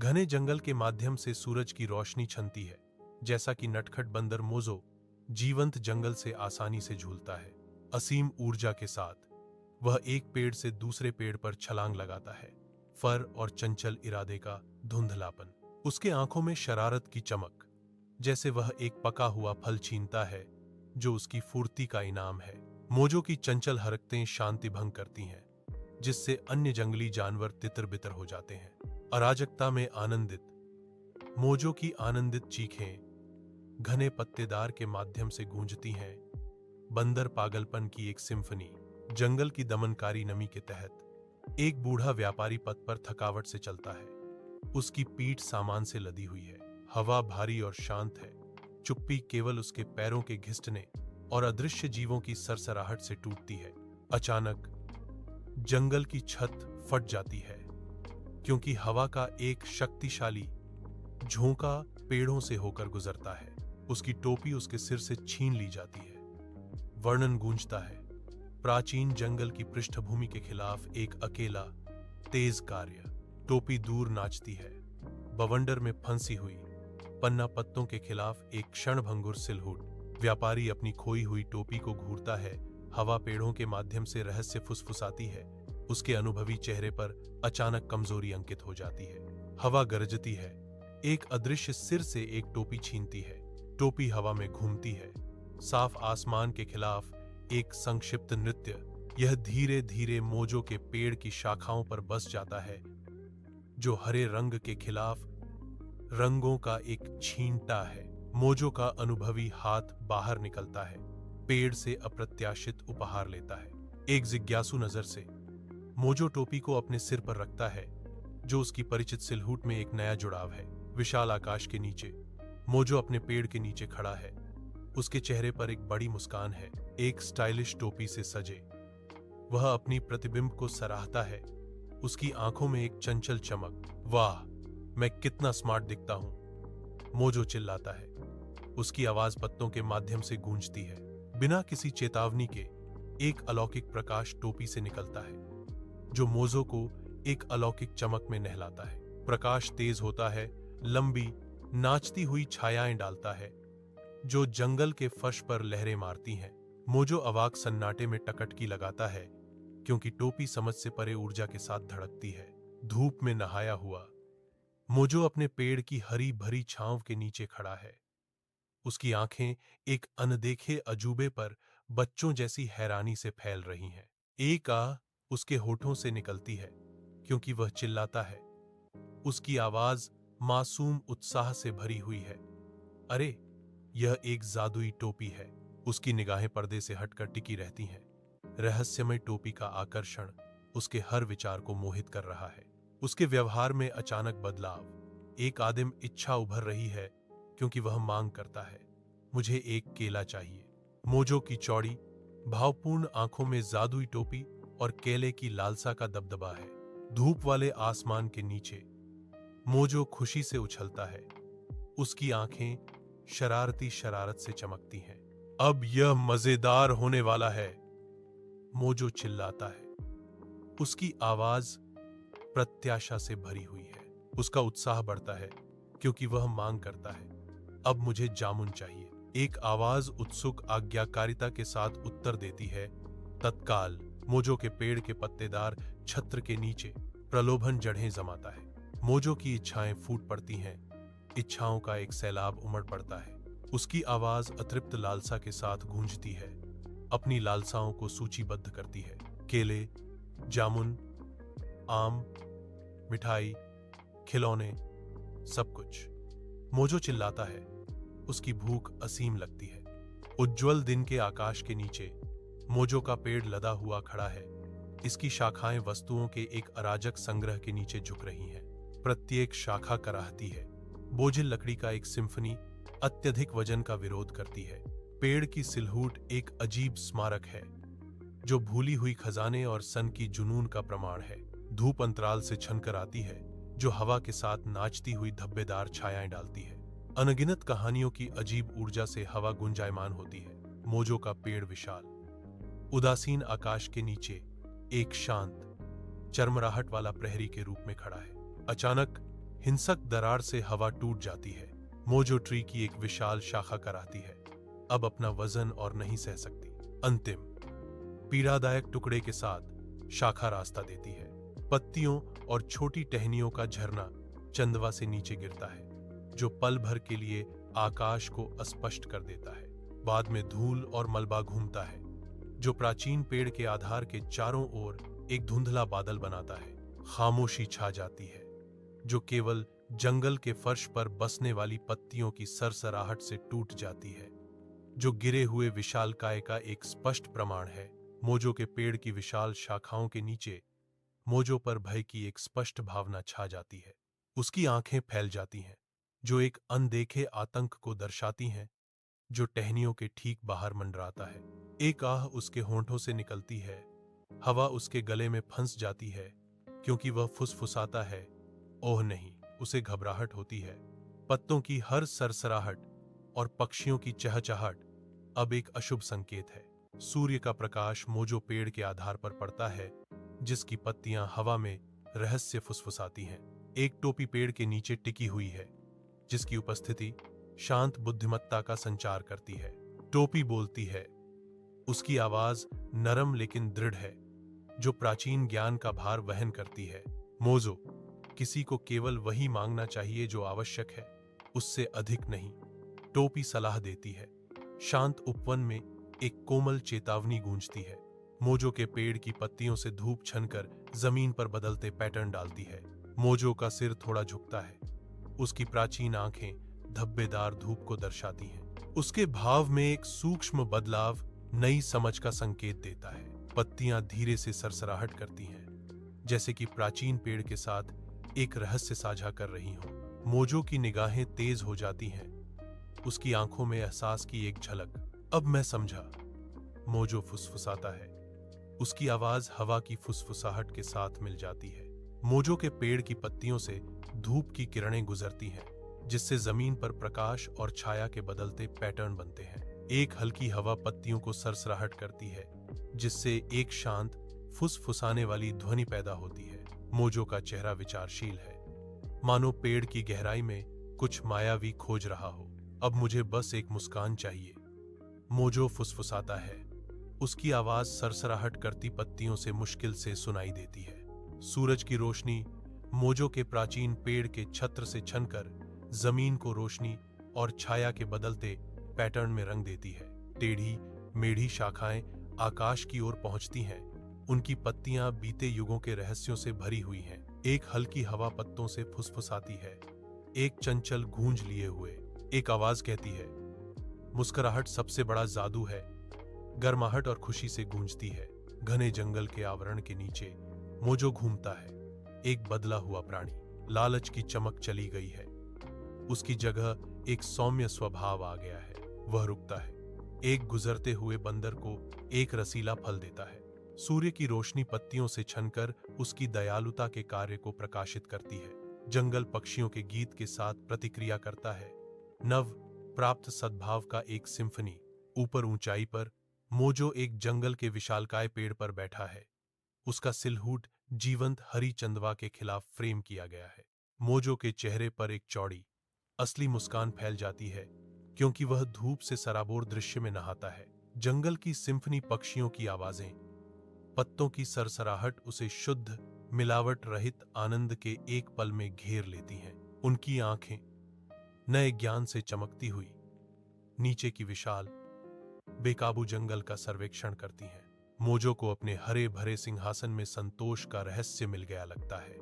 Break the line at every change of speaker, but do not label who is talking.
घने जंगल के माध्यम से सूरज की रोशनी छनती है, जैसा कि नटखट बंदर मोजो जीवंत जंगल से आसानी से झूलता है। असीम ऊर्जा के साथ वह एक पेड़ से दूसरे पेड़ पर छलांग लगाता है, फर और चंचल इरादे का धुंधलापन। उसके आंखों में शरारत की चमक, जैसे वह एक पका हुआ फल छीनता है जो उसकी फुर्ती का इनाम है। मोजो की चंचल हरकतें शांति भंग करती हैं, जिससे अन्य जंगली जानवर तितर बितर हो जाते हैं। अराजकता में आनंदित मोजो की आनंदित चीखें घने पत्तेदार के माध्यम से गूंजती हैं। बंदर पागलपन की एक सिम्फनी। जंगल की दमनकारी नमी के तहत एक बूढ़ा व्यापारी पथ पर थकावट से चलता है। उसकी पीठ सामान से लदी हुई है। हवा भारी और शांत है। चुप्पी केवल उसके पैरों के घिसटने और अदृश्य जीवों की सरसराहट से टूटती है। अचानक जंगल की छत फट जाती है, क्योंकि हवा का एक शक्तिशाली झोंका पेड़ों से होकर गुजरता है। उसकी टोपी उसके सिर से छीन ली जाती है। वर्णन गूंजता है। प्राचीन जंगल की पृष्ठभूमि के खिलाफ एक अकेला तेज कार्य। टोपी दूर नाचती है, बवंडर में फंसी हुई पन्ना पत्तों के खिलाफ एक क्षणभंगुर सिलहूट। व्यापारी अपनी खोई हुई टोपी को घूरता है। हवा पेड़ों के माध्यम से रहस्य फुसफुसाती है। उसके अनुभवी चेहरे पर अचानक कमजोरी अंकित हो जाती है। हवा गरजती है। एक अदृश्य सिर से एक टोपी छीनती है। टोपी हवा में घूमती है। साफ आसमान के खिलाफ एक संक्षिप्त नृत्य। यह धीरे धीरे मोजो के पेड़ की शाखाओं पर बस जाता है, जो हरे रंग के खिलाफ रंगों का एक छींटा है। मोजो का अनुभवी हाथ बाहर निकलता है, पेड़ से अप्रत्याशित उपहार लेता है। एक जिज्ञासु नजर से मोजो टोपी को अपने सिर पर रखता है, जो उसकी परिचित सिलहूट में एक नया जुड़ाव है। विशाल आकाश के नीचे मोजो अपने पेड़ के नीचे खड़ा है। उसके चेहरे पर एक बड़ी मुस्कान है, एक स्टाइलिश टोपी से सजे। वह अपनी प्रतिबिंब को सराहता है। उसकी आंखों में एक चंचल चमक। वाह, मैं कितना स्मार्ट दिखता हूं, मोजो चिल्लाता है। उसकी आवाज पत्तों के माध्यम से गूंजती है। बिना किसी चेतावनी के एक अलौकिक प्रकाश टोपी से निकलता है, जो मोजो को एक अलौकिक चमक में नहलाता है। प्रकाश तेज होता है, लंबी नाचती हुई छायाएं डालता है, जो जंगल के फर्श पर लहरें मारती हैं। मोजो अवाक सन्नाटे में टकटकी लगाता है, क्योंकि टोपी समझ से परे ऊर्जा के साथ धड़कती है। धूप में नहाया हुआ मोजो अपने पेड़ की हरी भरी छांव के नीचे खड़ा है। उसकी आंखें एक अनदेखे अजूबे पर बच्चों जैसी हैरानी से फैल रही हैं। एक आह उसके होठों से निकलती है, क्योंकि वह चिल्लाता है। उसकी आवाज मासूम उत्साह से भरी हुई है। अरे, यह एक जादुई टोपी है। उसकी निगाहें पर्दे से हटकर टिकी रहती हैं। रहस्यमय टोपी का आकर्षण उसके हर विचार को मोहित कर रहा है। उसके व्यवहार में अचानक बदलाव। एक आदिम इच्छा उभर रही है, क्योंकि वह मांग करता है, मुझे एक केला चाहिए। मोजो की चौड़ी भावपूर्ण आंखों में जादुई टोपी और केले की लालसा का दबदबा है। धूप वाले आसमान के नीचे मोजो खुशी से उछलता है। उसकी आंखें शरारती शरारत से चमकती हैं। अब यह मजेदार होने वाला है, मोजो चिल्लाता है। उसकी आवाज प्रत्याशा से भरी हुई है। उसका उत्साह बढ़ता है, क्योंकि वह मांग करता है, अब मुझे जामुन चाहिए। एक आवाज उत्सुक आज्ञाकारिता के साथ उत्तर देती है। तत्काल मोजो के पेड़ के पत्तेदार छत्र के नीचे प्रलोभन जड़ें जमाता है। मोजो की इच्छाएं फूट पड़ती हैं। इच्छाओं का एक सैलाब उमड़ पड़ता है। उसकी आवाज अतृप्त लालसा के साथ गूंजती है, अपनी लालसाओं को सूचीबद्ध करती है। केले, जामुन, आम, मिठाई, खिलौने, सब कुछ। मोजो चिल्लाता है। उसकी भूख असीम लगती है। उज्ज्वल दिन के आकाश के नीचे मोजो का पेड़ लदा हुआ खड़ा है। इसकी शाखाएं वस्तुओं के एक अराजक संग्रह के नीचे झुक रही हैं। प्रत्येक शाखा कराहती है। बोझिल लकड़ी का एक सिम्फनी अत्यधिक वजन का विरोध करती है। पेड़ की सिलहूट एक अजीब स्मारक है, जो भूली हुई खजाने और सन की जुनून का प्रमाण है। धूप अंतराल से छनकर आती है, जो हवा के साथ नाचती हुई धब्बेदार छायाएं डालती है। अनगिनत कहानियों की अजीब ऊर्जा से हवा गुंजायमान होती है। मोजो का पेड़ विशाल उदासीन आकाश के नीचे एक शांत चरमराहट वाला प्रहरी के रूप में खड़ा है। अचानक हिंसक दरार से हवा टूट जाती है। मोजो ट्री की एक विशाल शाखा कराती है, अब अपना वजन और नहीं सह सकती। अंतिम पीड़ादायक टुकड़े के साथ शाखा रास्ता देती है। पत्तियों और छोटी टहनियों का झरना चंदवा से नीचे गिरता है, जो पल भर के लिए आकाश को अस्पष्ट कर देता है। बाद में धूल और मलबा घूमता है, जो प्राचीन पेड़ के आधार के चारों ओर एक धुंधला बादल बनाता है। खामोशी छा जाती है, जो केवल जंगल के फर्श पर बसने वाली पत्तियों की सरसराहट से टूट जाती है, जो गिरे हुए विशालकाय का एक स्पष्ट प्रमाण है। मोजो के पेड़ की विशाल शाखाओं के नीचे मोजो पर भय की एक स्पष्ट भावना छा जाती है। उसकी आंखें फैल जाती हैं, जो एक अनदेखे आतंक को दर्शाती हैं, जो टहनियों के ठीक बाहर मंडराता है। एक आह उसके होंठों से निकलती है, हवा उसके गले में फंस जाती है, क्योंकि वह फुसफुसाता है। ओह नहीं, उसे घबराहट होती है। पत्तों की हर सरसराहट और पक्षियों की चहचहाट अब एक अशुभ संकेत है। सूर्य का प्रकाश मोजो पेड़ के आधार पर पड़ता है, जिसकी पत्तियां हवा में रहस्य फुसफुसाती हैं। एक टोपी पेड़ के नीचे टिकी हुई है, जिसकी उपस्थिति शांत बुद्धिमत्ता का संचार करती है। टोपी बोलती है, उसकी आवाज नरम लेकिन दृढ़ है, जो प्राचीन ज्ञान का भार वहन करती है। मोजो, किसी को केवल वही मांगना चाहिए जो आवश्यक है, उससे अधिक नहीं। टोपी सलाह देती है। शांत उपवन में एक कोमल चेतावनी गूंजती है। मोजो के पेड़ की पत्तियों से धूप छनकर जमीन पर बदलते पैटर्न डालती है। मोजो का सिर थोड़ा झुकता है, उसकी प्राचीन आंखें धब्बेदार धूप को दर्शाती हैं। उसके भाव में एक सूक्ष्म बदलाव नई समझ का संकेत देता है। पत्तियां धीरे से सरसराहट करती हैं, जैसे कि प्राचीन पेड़ के साथ एक रहस्य साझा कर रही हों। मोजो की निगाहें तेज हो जाती हैं, उसकी आंखों में एहसास की एक झलक। अब मैं समझा, मोजो फुसफुसाता है। उसकी आवाज हवा की फुसफुसाहट के साथ मिल जाती है। मोजो के पेड़ की पत्तियों से धूप की किरणें गुजरती हैं, जिससे जमीन पर प्रकाश और छाया के बदलते पैटर्न बनते हैं। एक हल्की हवा पत्तियों को सरसराहट करती है, जिससे एक शांत फुसफुसाने वाली ध्वनि पैदा होती है। मोजो का चेहरा विचारशील है, मानो पेड़ की गहराई में कुछ मायावी खोज रहा हो। अब मुझे बस एक मुस्कान चाहिए, मोजो फुसफुसाता है। उसकी आवाज सरसराहट करती पत्तियों से मुश्किल से सुनाई देती है। सूरज की रोशनी मोजो के प्राचीन पेड़ के छत्र से छनकर जमीन को रोशनी और छाया के बदलते पैटर्न में रंग देती है। टेढ़ी मेढ़ी शाखाएं आकाश की ओर पहुंचती हैं, उनकी पत्तियां बीते युगों के रहस्यों से भरी हुई हैं। एक हल्की हवा पत्तों से फुसफुसाती है, एक चंचल गूंज लिए हुए। एक आवाज कहती है, मुस्कुराहट सबसे बड़ा जादू है। गर्माहट और खुशी से गूंजती है। घने जंगल के आवरण के नीचे मोजो घूमता है, एक बदला हुआ प्राणी। लालच की चमक चली गई है, उसकी जगह एक सौम्य स्वभाव आ गया है। वह रुकता है, एक गुजरते हुए बंदर को एक रसीला फल देता है। सूर्य की रोशनी पत्तियों से छनकर उसकी दयालुता के कार्य को प्रकाशित करती है। जंगल पक्षियों के गीत के साथ प्रतिक्रिया करता है। नव प्राप्त सद्भाव का एक सिम्फनी। ऊपर ऊंचाई पर मोजो एक जंगल के विशालकाय पेड़ पर बैठा है। उसका सिलहूट जीवंत हरी चंदवा के खिलाफ फ्रेम किया गया है। मोजो के चेहरे पर एक चौड़ी असली मुस्कान फैल जाती है, क्योंकि वह धूप से सराबोर दृश्य में नहाता है। जंगल की सिम्फनी, पक्षियों की आवाजें, पत्तों की सरसराहट उसे शुद्ध मिलावट रहित आनंद के एक पल में घेर लेती हैं। उनकी आंखें नए ज्ञान से चमकती हुई नीचे की विशाल बेकाबू जंगल का सर्वेक्षण करती हैं। मोजो को अपने हरे भरे सिंहासन में संतोष का रहस्य मिल गया लगता है।